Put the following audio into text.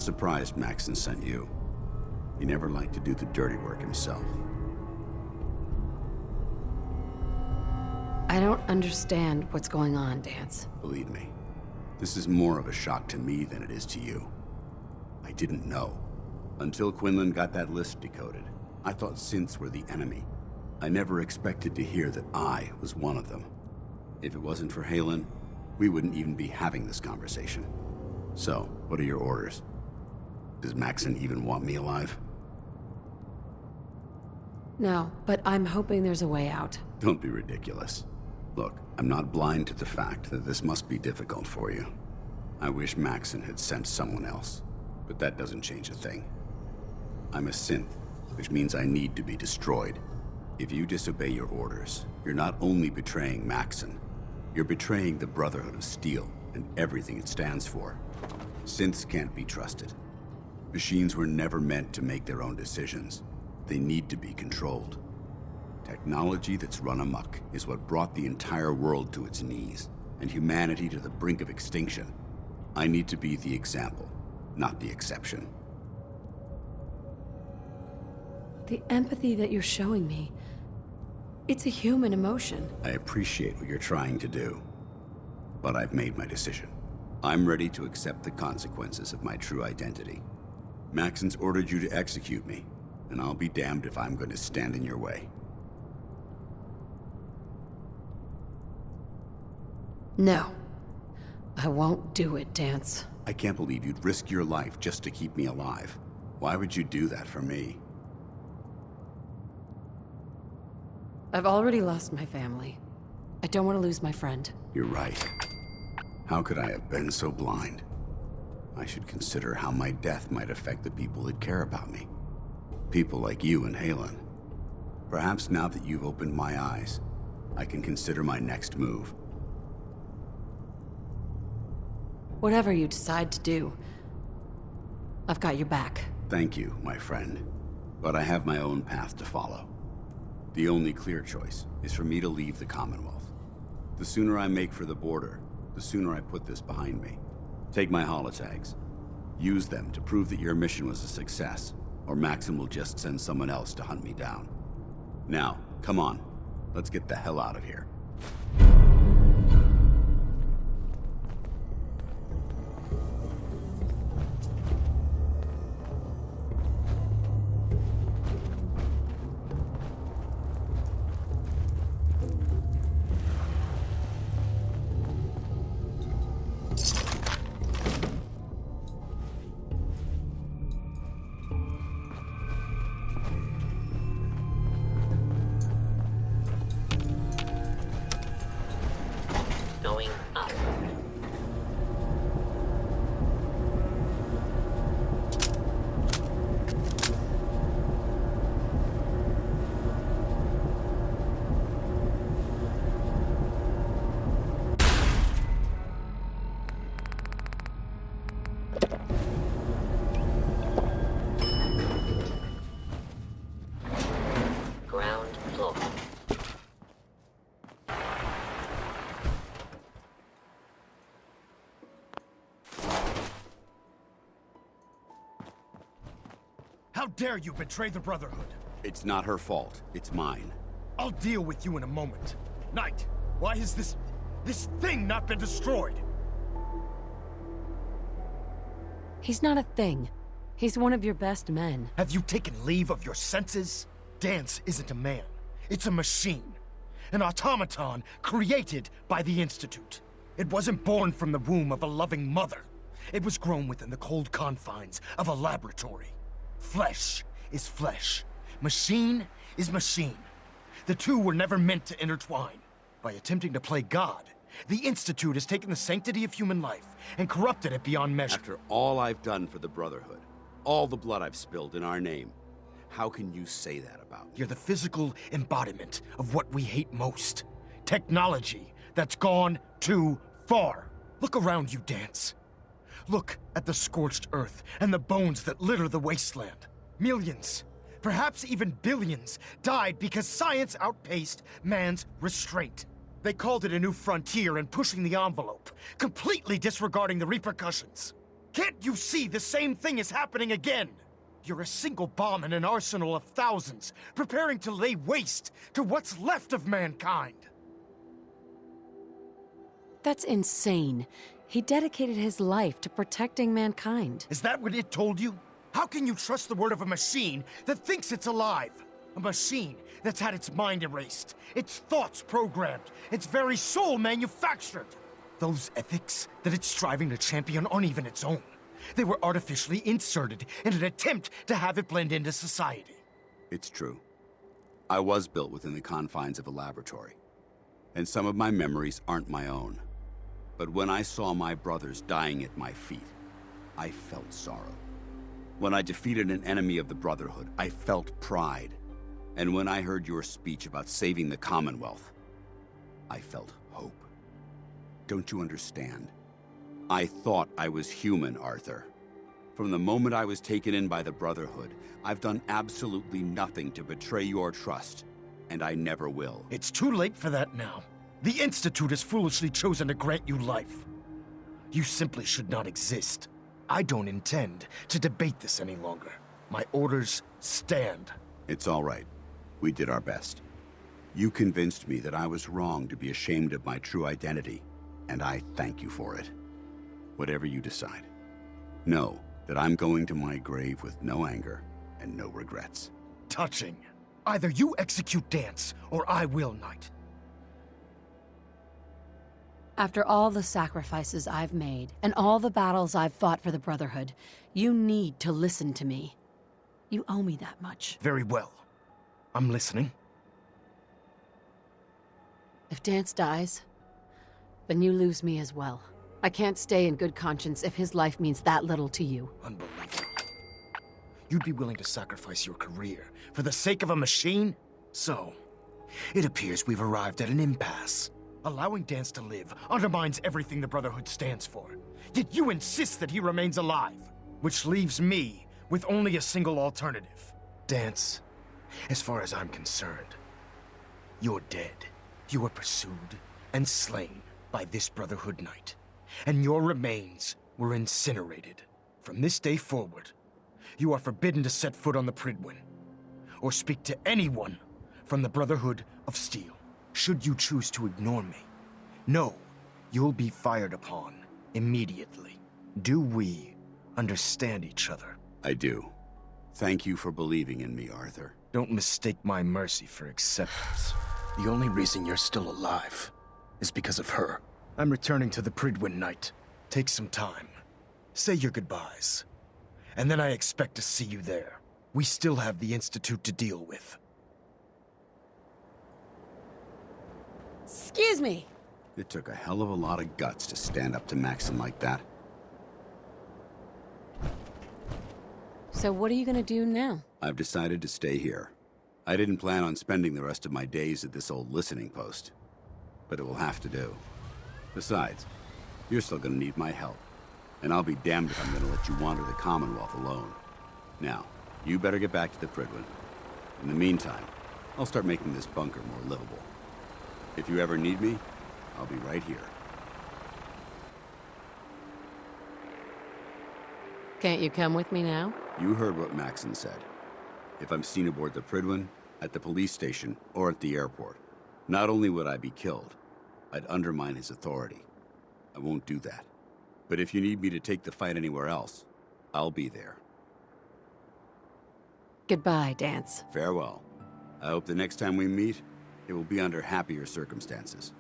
Surprised Maxon sent you. He never liked to do the dirty work himself. I don't understand what's going on, Danse. Believe me, this is more of a shock to me than it is to you. I didn't know. Until Quinlan got that list decoded, I thought synths were the enemy. I never expected to hear that I was one of them. If it wasn't for Haylen, we wouldn't even be having this conversation. So, what are your orders? Does Maxon even want me alive? No, but I'm hoping there's a way out. Don't be ridiculous. Look, I'm not blind to the fact that this must be difficult for you. I wish Maxon had sent someone else, but that doesn't change a thing. I'm a synth, which means I need to be destroyed. If you disobey your orders, you're not only betraying Maxon, you're betraying the Brotherhood of Steel and everything it stands for. Synths can't be trusted. Machines were never meant to make their own decisions. They need to be controlled. Technology that's run amok is what brought the entire world to its knees, and humanity to the brink of extinction. I need to be the example, not the exception. The empathy that you're showing me, it's a human emotion. I appreciate what you're trying to do, but I've made my decision. I'm ready to accept the consequences of my true identity. Maxon's ordered you to execute me, and I'll be damned if I'm going to stand in your way. No. I won't do it, Danse. I can't believe you'd risk your life just to keep me alive. Why would you do that for me? I've already lost my family. I don't want to lose my friend. You're right. How could I have been so blind? I should consider how my death might affect the people that care about me. People like you and Haylen. Perhaps now that you've opened my eyes, I can consider my next move. Whatever you decide to do, I've got your back. Thank you, my friend. But I have my own path to follow. The only clear choice is for me to leave the Commonwealth. The sooner I make for the border, the sooner I put this behind me. Take my holotags. Use them to prove that your mission was a success, or Maxon will just send someone else to hunt me down. Now, come on. Let's get the hell out of here. Going up. Ground floor. How dare you betray the Brotherhood? It's not her fault. It's mine. I'll deal with you in a moment. Knight, why has this thing not been destroyed? He's not a thing. He's one of your best men. Have you taken leave of your senses? Danse isn't a man. It's a machine. An automaton created by the Institute. It wasn't born from the womb of a loving mother. It was grown within the cold confines of a laboratory. Flesh is flesh. Machine is machine. The two were never meant to intertwine. By attempting to play God, the Institute has taken the sanctity of human life and corrupted it beyond measure. After all I've done for the Brotherhood, all the blood I've spilled in our name, how can you say that about me? You're the physical embodiment of what we hate most. Technology that's gone too far. Look around you, Danse. Look at the scorched earth and the bones that litter the wasteland. Millions, perhaps even billions, died because science outpaced man's restraint. They called it a new frontier and pushing the envelope, completely disregarding the repercussions. Can't you see the same thing is happening again? You're a single bomb in an arsenal of thousands, preparing to lay waste to what's left of mankind. That's insane. He dedicated his life to protecting mankind. Is that what it told you? How can you trust the word of a machine that thinks it's alive? A machine that's had its mind erased, its thoughts programmed, its very soul manufactured. Those ethics that it's striving to champion aren't even its own. They were artificially inserted in an attempt to have it blend into society. It's true. I was built within the confines of a laboratory, and some of my memories aren't my own. But when I saw my brothers dying at my feet, I felt sorrow. When I defeated an enemy of the Brotherhood, I felt pride. And when I heard your speech about saving the Commonwealth, I felt hope. Don't you understand? I thought I was human, Arthur. From the moment I was taken in by the Brotherhood, I've done absolutely nothing to betray your trust, and I never will. It's too late for that now. The Institute has foolishly chosen to grant you life. You simply should not exist. I don't intend to debate this any longer. My orders stand. It's all right. We did our best. You convinced me that I was wrong to be ashamed of my true identity, and I thank you for it. Whatever you decide, know that I'm going to my grave with no anger and no regrets. Touching. Either you execute Danse, or I will, Knight. After all the sacrifices I've made, and all the battles I've fought for the Brotherhood, you need to listen to me. You owe me that much. Very well. I'm listening. If Danse dies, then you lose me as well. I can't stay in good conscience if his life means that little to you. Unbelievable. You'd be willing to sacrifice your career for the sake of a machine? So, it appears we've arrived at an impasse. Allowing Danse to live undermines everything the Brotherhood stands for. Yet you insist that he remains alive, which leaves me with only a single alternative. Danse, as far as I'm concerned, you're dead. You were pursued and slain by this Brotherhood Knight, and your remains were incinerated. From this day forward, you are forbidden to set foot on the Prydwen, or speak to anyone from the Brotherhood of Steel. Should you choose to ignore me, know you'll be fired upon immediately. Do we understand each other? I do. Thank you for believing in me, Arthur. Don't mistake my mercy for acceptance. The only reason you're still alive is because of her. I'm returning to the Prydwen Knight. Take some time. Say your goodbyes. And then I expect to see you there. We still have the Institute to deal with. Excuse me! It took a hell of a lot of guts to stand up to Maxon like that. So what are you gonna do now? I've decided to stay here. I didn't plan on spending the rest of my days at this old listening post, but it will have to do. Besides, you're still gonna need my help, and I'll be damned if I'm gonna let you wander the Commonwealth alone. Now, you better get back to the Prydwen. In the meantime, I'll start making this bunker more livable. If you ever need me, I'll be right here. Can't you come with me now? You heard what Maxon said. If I'm seen aboard the Prydwen, at the police station, or at the airport, not only would I be killed, I'd undermine his authority. I won't do that. But if you need me to take the fight anywhere else, I'll be there. Goodbye, Danse. Farewell. I hope the next time we meet, it will be under happier circumstances.